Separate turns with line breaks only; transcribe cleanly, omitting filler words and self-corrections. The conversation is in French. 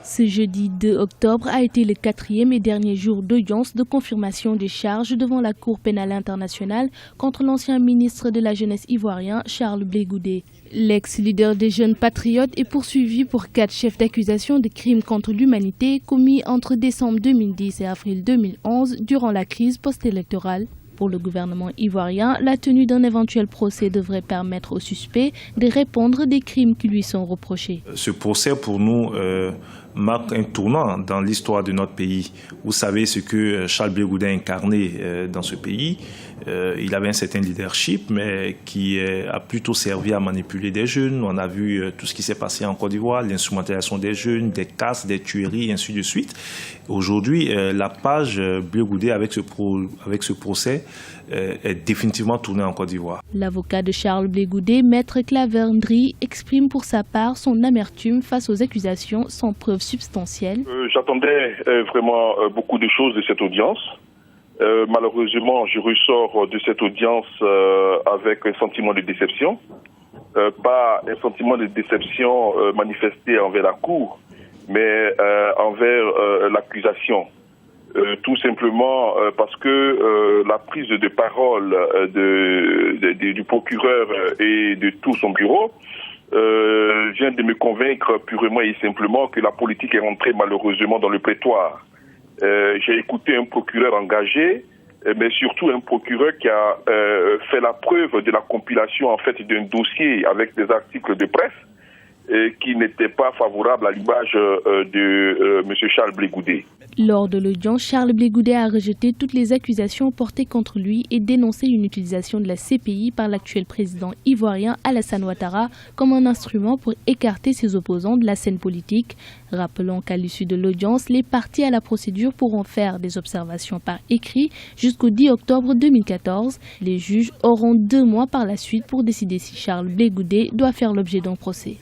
Ce jeudi 2 octobre a été le quatrième et dernier jour d'audience de confirmation des charges devant la Cour pénale internationale contre l'ancien ministre de la Jeunesse ivoirien Charles Blé Goudé. L'ex-leader des Jeunes Patriotes est poursuivi pour 4 chefs d'accusation de crimes contre l'humanité commis entre décembre 2010 et avril 2011 durant la crise post-électorale. Pour le gouvernement ivoirien, la tenue d'un éventuel procès devrait permettre aux suspects de répondre des crimes qui lui sont reprochés.
Ce procès, pour nous, marque un tournant dans l'histoire de notre pays. Vous savez ce que Charles Blé Goudé a incarné dans ce pays. Il avait un certain leadership, mais qui a plutôt servi à manipuler des jeunes. On a vu tout ce qui s'est passé en Côte d'Ivoire, l'instrumentalisation des jeunes, des casses, des tueries, et ainsi de suite. Aujourd'hui, la page Blé Goudé avec ce procès est définitivement tournée en Côte d'Ivoire.
L'avocat de Charles Blé Goudé, Maître Claver Ndri, exprime pour sa part son amertume face aux accusations sans preuve substantielle.
J'attendais vraiment beaucoup de choses de cette audience. Malheureusement, je ressors de cette audience avec un sentiment de déception. Pas un sentiment de déception manifesté envers la Cour, mais envers l'accusation. Tout simplement parce que la prise de parole du procureur et de tout son bureau vient de me convaincre purement et simplement que la politique est rentrée malheureusement dans le prétoire. J'ai écouté un procureur engagé, mais surtout un procureur qui a fait la preuve de la compilation en fait d'un dossier avec des articles de presse qui n'était pas favorable à l'image de M. Charles Blé Goudé.
Lors de l'audience, Charles Blé Goudé a rejeté toutes les accusations portées contre lui et dénoncé une utilisation de la CPI par l'actuel président ivoirien Alassane Ouattara comme un instrument pour écarter ses opposants de la scène politique. Rappelons qu'à l'issue de l'audience, les parties à la procédure pourront faire des observations par écrit jusqu'au 10 octobre 2014. Les juges auront 2 mois par la suite pour décider si Charles Blé Goudé doit faire l'objet d'un procès.